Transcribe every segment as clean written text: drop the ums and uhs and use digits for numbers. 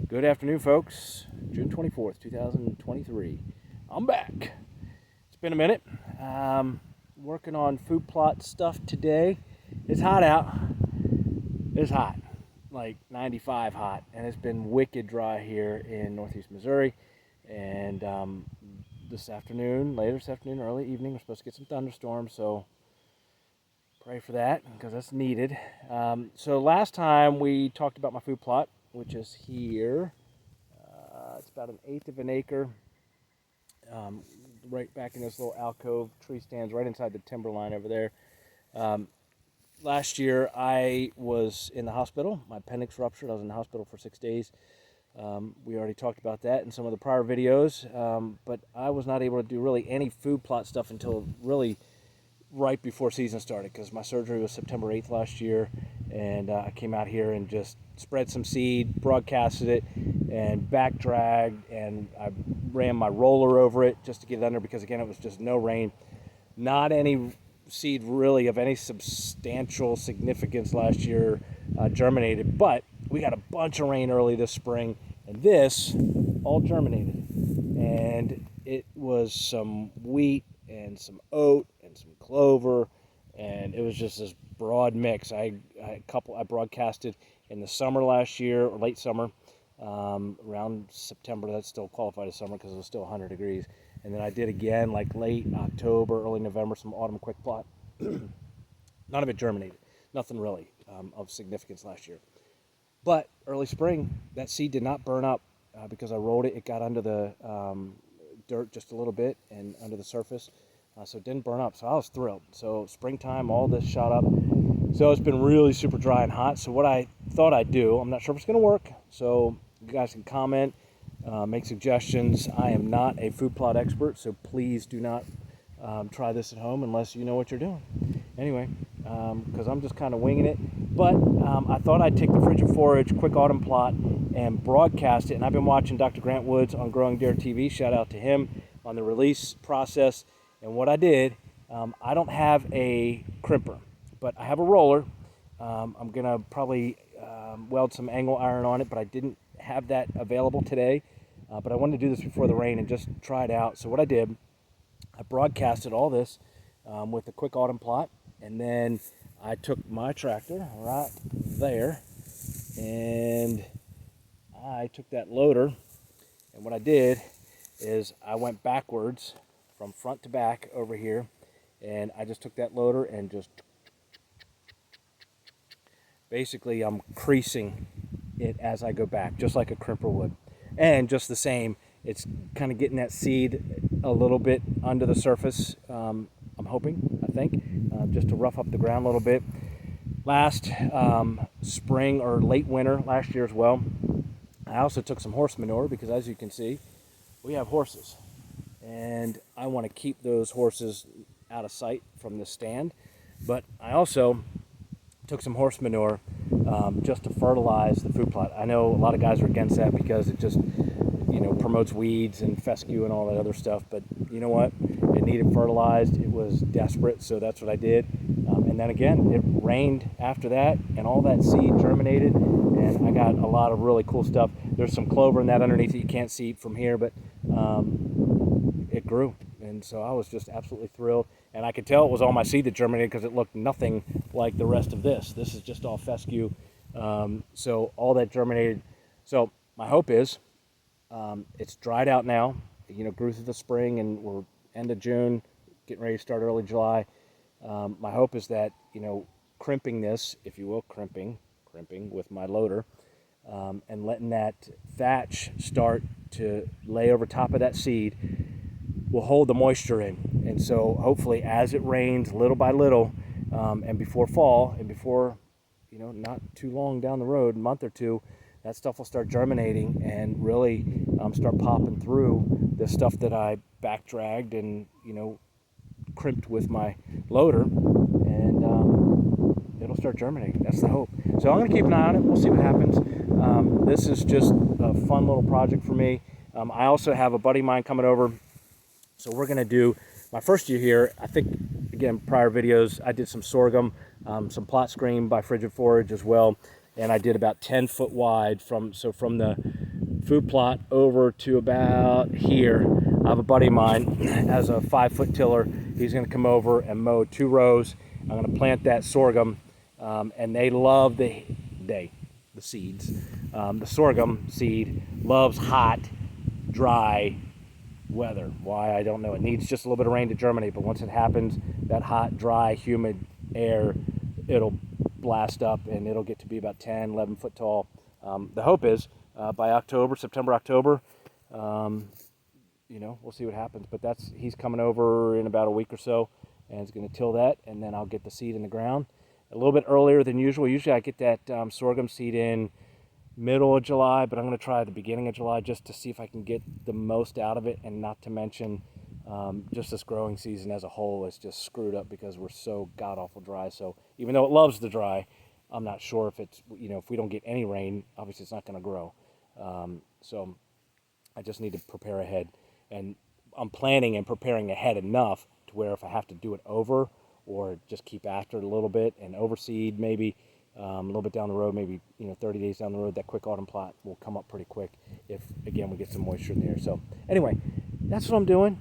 Good afternoon, folks. June 24th, 2023. I'm back. It's been a minute. Working on food plot stuff today. It's hot out. It's hot. Like 95 hot. And it's been wicked dry here in northeast Missouri. And this afternoon, later this afternoon, early evening, we're supposed to get some thunderstorms. So pray for that because that's needed. So last time we talked about my food plot, which is here. It's about 1/8 of an acre, right back in this little alcove. Tree stands right inside the timber line over there. Last year I was in the hospital. My appendix ruptured. I was in the hospital for 6 days. We already talked about that in some of the prior videos, but I was not able to do really any food plot stuff until really right before season started, because my surgery was September 8th last year, and I came out here and just spread some seed, broadcasted it, and back dragged, and I ran my roller over it just to get it under, because again, it was just no rain, not any seed really of any substantial significance last year germinated, but we got a bunch of rain early this spring, and this all germinated, and it was some wheat and some oat and some clover, and it was just this broad mix. I broadcasted in the summer last year, or late summer, around September. That still qualified as summer because it was still 100 degrees. And then I did again like late October, early November, some autumn quick plot. None of it germinated. Nothing really of significance last year. But early spring, that seed did not burn up because I rolled it. It got under the dirt just a little bit and under the surface, so it didn't burn up. So I was thrilled. So springtime, all this shot up. So it's been really super dry and hot. So what I thought I'd do, I'm not sure if it's going to work, so you guys can comment, make suggestions. I am not a food plot expert, so please do not try this at home unless you know what you're doing. Anyway, because I'm just kind of winging it. But I thought I'd take the Frigid Forage quick autumn plot and broadcast it. And I've been watching Dr. Grant Woods on Growing Deer TV. Shout out to him on the release process. And what I did, I don't have a crimper, but I have a roller. I'm going to probably weld some angle iron on it, but I didn't have that available today. But I wanted to do this before the rain and just try it out. So what I did, I broadcasted all this with the quick autumn plot. And then I took my tractor right there, and I took that loader, and what I did is I went backwards from front to back over here, and I just took that loader and just basically I'm creasing it as I go back, just like a crimper would. And just the same, it's kind of getting that seed a little bit under the surface, I'm hoping, I think, just to rough up the ground a little bit. Last spring or late winter last year as well, I also took some horse manure because, as you can see, we have horses, and I want to keep those horses out of sight from the stand. But I also took some horse manure just to fertilize the food plot. I know a lot of guys are against that because it just, promotes weeds and fescue and all that other stuff. But you know what? It needed fertilized. It was desperate, so that's what I did. And then again, it rained after that, and all that seed germinated, and I got a lot of really cool stuff. There's some clover in that underneath that you can't see from here, but it grew. And so I was just absolutely thrilled. And I could tell it was all my seed that germinated because it looked nothing like the rest of this. This is just all fescue. So all that germinated. So my hope is it's dried out now. Grew through the spring, and we're end of June, getting ready to start early July. My hope is that, crimping this, if you will, crimping with my loader, and letting that thatch start to lay over top of that seed will hold the moisture in. And so hopefully as it rains little by little, and before fall, and before, not too long down the road, a month or two, that stuff will start germinating and really start popping through the stuff that I back dragged and, crimped with my loader, and it'll start germinating. That's the hope. So I'm going to keep an eye on it. We'll see what happens. This is just a fun little project for me. I also have a buddy of mine coming over, so we're going to do my first year here. I think, again, prior videos, I did some sorghum, some plot screen by Frigid Forage as well, and I did about 10 foot wide from the food plot over to about here. I have a buddy of mine has a 5-foot tiller. He's going to come over and mow 2 rows. I'm going to plant that sorghum, and they love the seeds. The sorghum seed loves hot, dry weather. Why, I don't know. It needs just a little bit of rain to germinate, but once it happens, that hot, dry, humid air, it'll blast up and it'll get to be about 10, 11 foot tall. The hope is by October, September, October, we'll see what happens. But he's coming over in about a week or so, and he's going to till that, and then I'll get the seed in the ground a little bit earlier than usual. Usually I get that sorghum seed in middle of July, but I'm going to try the beginning of July just to see if I can get the most out of it, and not to mention just this growing season as a whole is just screwed up because we're so god-awful dry. So even though it loves the dry, I'm not sure if it's, if we don't get any rain, obviously it's not going to grow. So I just need to prepare ahead, and I'm planning and preparing ahead enough to where if I have to do it over or just keep after it a little bit and overseed maybe a little bit down the road, maybe 30 days down the road, that quick autumn plot will come up pretty quick if, again, we get some moisture in the air. So anyway, that's what I'm doing.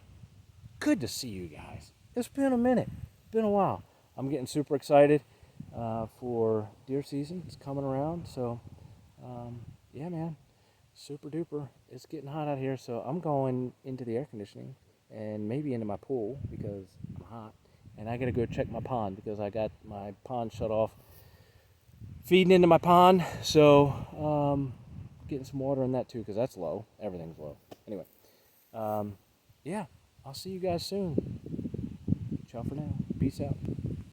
Good to see you guys. It's been a minute. It's been a while. I'm getting super excited for deer season. It's coming around. So yeah, man, super duper. It's getting hot out here. So I'm going into the air conditioning and maybe into my pool because I'm hot. And I got to go check my pond because I got my pond shut off, feeding into my pond. So getting some water in that too because that's low. Everything's low. Anyway, yeah, I'll see you guys soon. Ciao for now. Peace out.